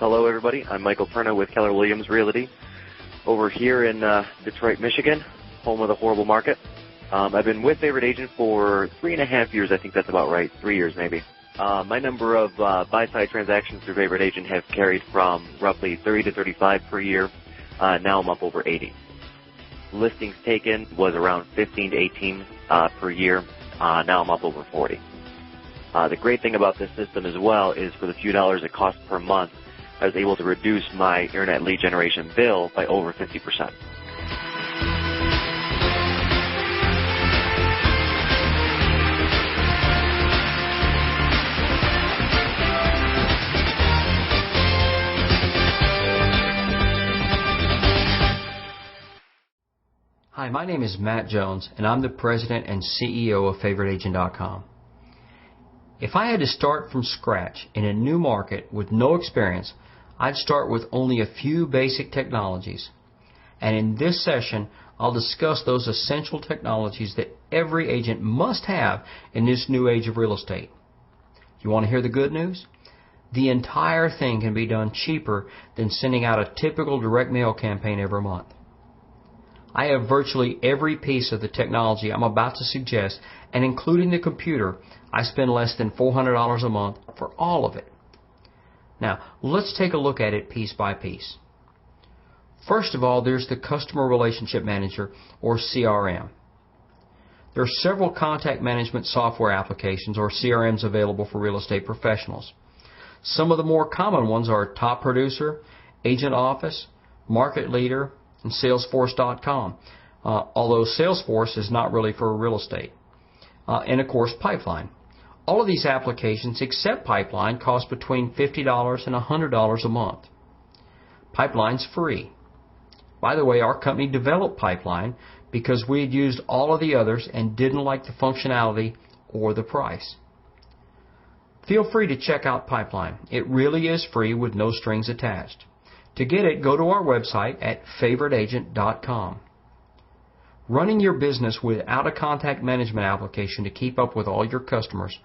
Hello, everybody. I'm Michael Perna with Keller Williams Realty over here in Detroit, Michigan, home of the horrible market. I've been with Favorite Agent for 3.5 years. I think that's about right. 3 years, maybe. My number of buy-side transactions through Favorite Agent have carried from roughly 30 to 35 per year. Now I'm up over 80. Listings taken was around 15 to 18 per year. Now I'm up over 40. The great thing about this system as well is for the few dollars it costs per month, I was able to reduce my internet lead generation bill by over 50%. Hi, my name is Matt Jones, and I'm the President and CEO of FavoriteAgent.com. If I had to start from scratch in a new market with no experience, I'd start with only a few basic technologies. And in this session, I'll discuss those essential technologies that every agent must have in this new age of real estate. You want to hear the good news? The entire thing can be done cheaper than sending out a typical direct mail campaign every month. I have virtually every piece of the technology I'm about to suggest, and including the computer, I spend less than $400 a month for all of it. Now, let's take a look at it piece by piece. First of all, there's the Customer Relationship Manager, or CRM. There are several contact management software applications, or CRMs, available for real estate professionals. Some of the more common ones are Top Producer, Agent Office, Market Leader, and Salesforce.com, although Salesforce is not really for real estate. And of course, Pipeline. All of these applications, except Pipeline, cost between $50 and $100 a month. Pipeline's free. By the way, our company developed Pipeline because we had used all of the others and didn't like the functionality or the price. Feel free to check out Pipeline. It really is free with no strings attached. To get it, go to our website at favoriteagent.com. Running your business without a contact management application to keep up with all your customers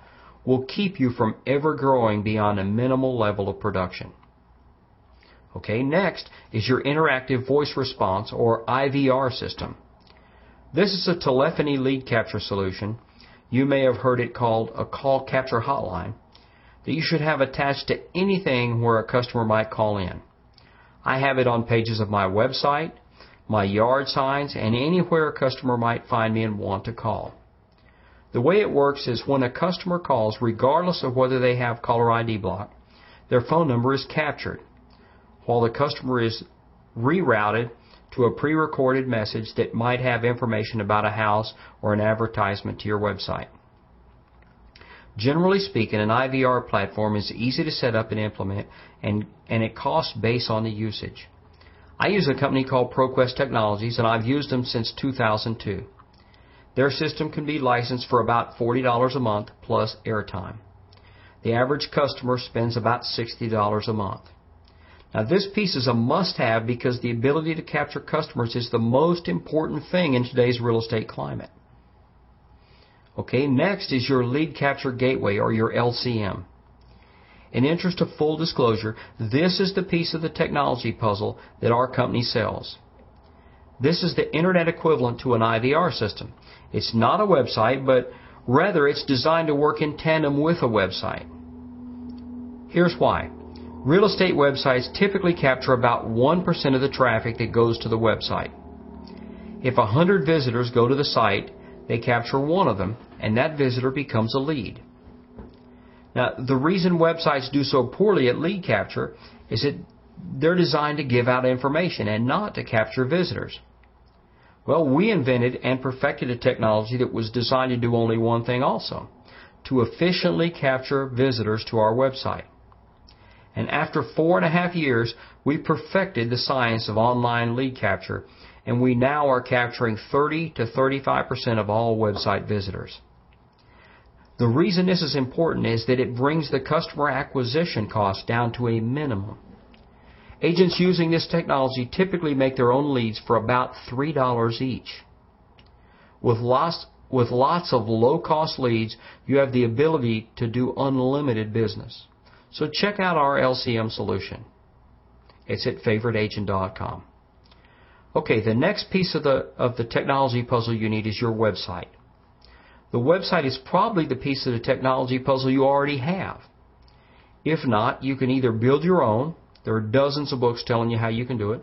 will keep you from ever growing beyond a minimal level of production. Okay, next is your Interactive Voice Response, or IVR system. This is a telephony lead capture solution. You may have heard it called a call capture hotline that you should have attached to anything where a customer might call in. I have it on pages of my website, my yard signs, and anywhere a customer might find me and want to call. The way it works is when a customer calls, regardless of whether they have caller ID block, their phone number is captured, while the customer is rerouted to a pre-recorded message that might have information about a house or an advertisement to your website. Generally speaking, an IVR platform is easy to set up and implement, and it costs based on the usage. I use a company called ProQuest Technologies, and I've used them since 2002. Their system can be licensed for about $40 a month plus airtime. The average customer spends about $60 a month. Now, this piece is a must-have because the ability to capture customers is the most important thing in today's real estate climate. Okay, next is your Lead Capture Gateway, or your LCM. In interest of full disclosure, this is the piece of the technology puzzle that our company sells. This is the internet equivalent to an IVR system. It's not a website, but rather it's designed to work in tandem with a website. Here's why. Real estate websites typically capture about 1% of the traffic that goes to the website. If 100 visitors go to the site, they capture one of them, and that visitor becomes a lead. Now, the reason websites do so poorly at lead capture is that they're designed to give out information and not to capture visitors. Well, we invented and perfected a technology that was designed to do only one thing also, to efficiently capture visitors to our website. And after 4.5 years, we perfected the science of online lead capture, and we now are capturing 30 to 35% of all website visitors. The reason this is important is that it brings the customer acquisition cost down to a minimum. Agents using this technology typically make their own leads for about $3 each. With lots of low-cost leads, you have the ability to do unlimited business. So check out our LCM solution. It's at favoriteagent.com. Okay, the next piece of the technology puzzle you need is your website. The website is probably the piece of the technology puzzle you already have. If not, you can either build your own. There are dozens of books telling you how you can do it.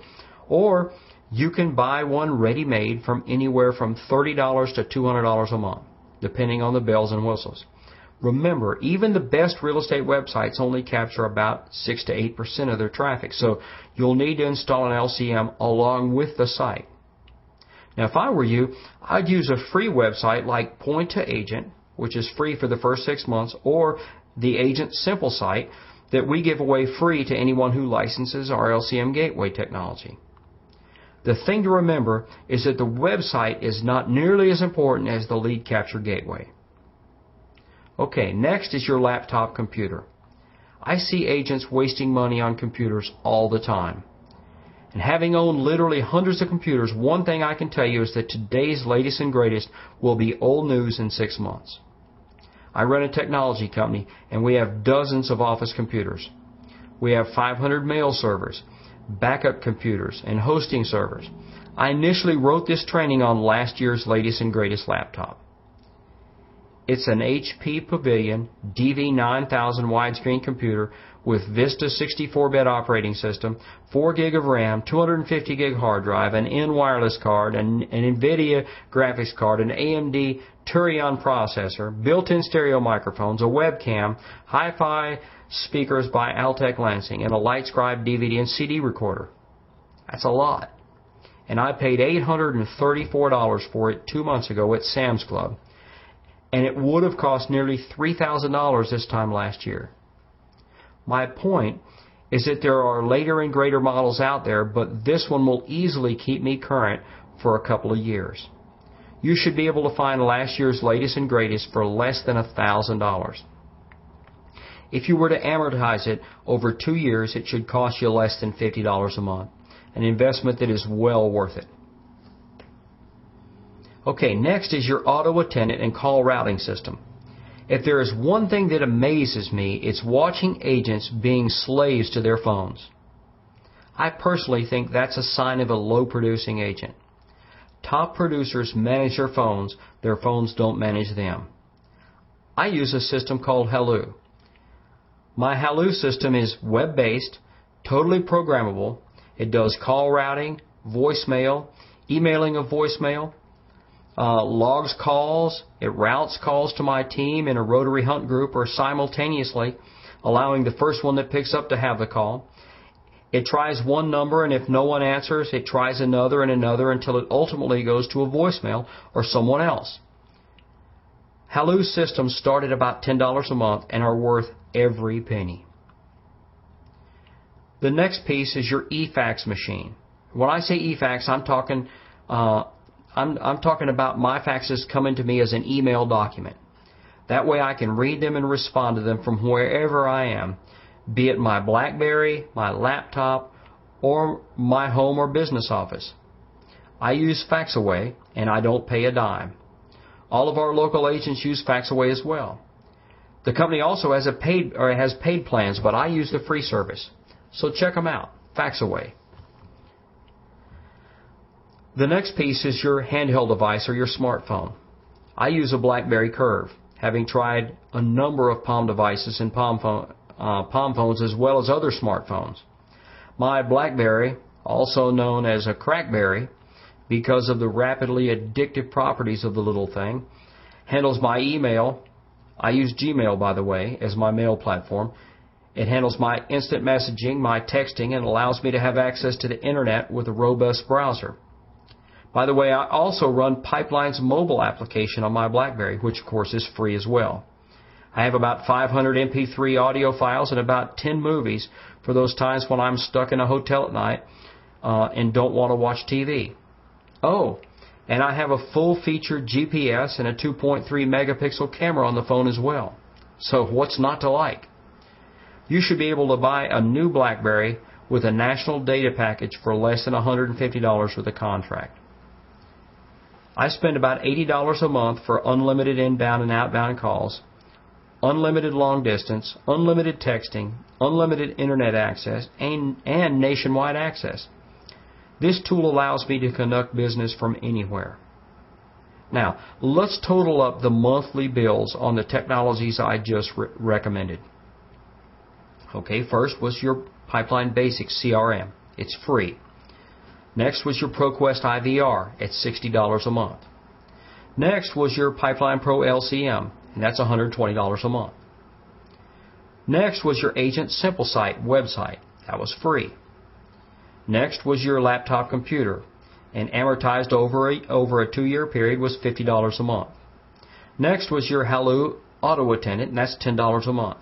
Or you can buy one ready-made from anywhere from $30 to $200 a month, depending on the bells and whistles. Remember, even the best real estate websites only capture about 6 to 8% of their traffic, so you'll need to install an LCM along with the site. Now, if I were you, I'd use a free website like Point to Agent, which is free for the first 6 months, or the Agent Simple site that we give away free to anyone who licenses our LCM gateway technology. The thing to remember is that the website is not nearly as important as the lead capture gateway. Okay, next is your laptop computer. I see agents wasting money on computers all the time. And having owned literally hundreds of computers, one thing I can tell you is that today's latest and greatest will be old news in 6 months. I run a technology company, and we have dozens of office computers. We have 500 mail servers, backup computers, and hosting servers. I initially wrote this training on last year's latest and greatest laptop. It's an HP Pavilion DV9000 widescreen computer with Vista 64-bit operating system, 4 gig of RAM, 250 gig hard drive, an N wireless card, an NVIDIA graphics card, an AMD Turion processor, built-in stereo microphones, a webcam, hi-fi speakers by Altec Lansing, and a LightScribe DVD and CD recorder. That's a lot. And I paid $834 for it 2 months ago at Sam's Club. And it would have cost nearly $3,000 this time last year. My point is that there are later and greater models out there, but this one will easily keep me current for a couple of years. You should be able to find last year's latest and greatest for less than $1,000. If you were to amortize it over 2 years, it should cost you less than $50 a month, an investment that is well worth it. Okay, next is your auto attendant and call routing system. If there is one thing that amazes me, it's watching agents being slaves to their phones. I personally think that's a sign of a low-producing agent. Top producers manage their phones don't manage them. I use a system called Halloo. My Halloo system is web-based, totally programmable. It does call routing, voicemail, emailing of voicemail, logs calls, it routes calls to my team in a rotary hunt group or simultaneously, allowing the first one that picks up to have the call. It tries one number, and if no one answers, it tries another and another until it ultimately goes to a voicemail or someone else. Halloo systems start at about $10 a month and are worth every penny. The next piece is your eFax machine. When I say eFax, I'm talking about my faxes coming to me as an email document. That way I can read them and respond to them from wherever I am, be it my BlackBerry, my laptop, or my home or business office. I use FaxAway, and I don't pay a dime. All of our local agents use FaxAway as well. The company also has paid plans, but I use the free service. So check them out, FaxAway. The next piece is your handheld device or your smartphone. I use a BlackBerry Curve, having tried a number of Palm devices and Palm phones as well as other smartphones. My BlackBerry, also known as a Crackberry, because of the rapidly addictive properties of the little thing, handles my email. I use Gmail, by the way, as my mail platform. It handles my instant messaging, my texting, and allows me to have access to the internet with a robust browser. By the way, I also run Pipeline's mobile application on my BlackBerry, which of course is free as well. I have about 500 MP3 audio files and about 10 movies for those times when I'm stuck in a hotel at night and don't want to watch TV. Oh, and I have a full-featured GPS and a 2.3 megapixel camera on the phone as well. So what's not to like? You should be able to buy a new BlackBerry with a national data package for less than $150 with a contract. I spend about $80 a month for unlimited inbound and outbound calls. unlimited long distance, unlimited texting, unlimited internet access, and nationwide access. This tool allows me to conduct business from anywhere. Now, let's total up the monthly bills on the technologies I just recommended. Okay, first was your Pipeline Basics CRM. It's free. Next was your ProQuest IVR at $60 a month. Next was your Pipeline Pro LCM, and that's $120 a month. Next was your Agent Simple Site website. That was free. Next was your laptop computer, and amortized over a 2-year period was $50 a month. Next was your Hello Auto Attendant, and that's $10 a month.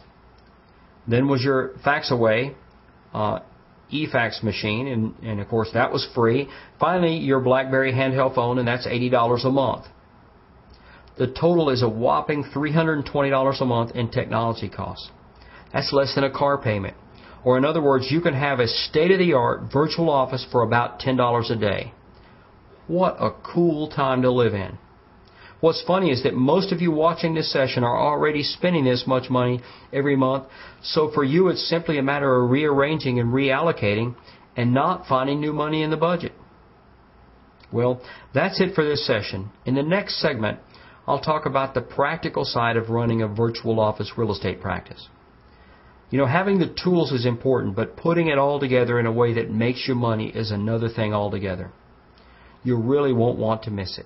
Then was your Faxaway eFax machine, and of course that was free. Finally, your BlackBerry handheld phone, and that's $80 a month. The total is a whopping $320 a month in technology costs. That's less than a car payment. Or in other words, you can have a state-of-the-art virtual office for about $10 a day. What a cool time to live in. What's funny is that most of you watching this session are already spending this much money every month, so for you it's simply a matter of rearranging and reallocating and not finding new money in the budget. Well, that's it for this session. In the next segment, I'll talk about the practical side of running a virtual office real estate practice. You know, having the tools is important, but putting it all together in a way that makes you money is another thing altogether. You really won't want to miss it.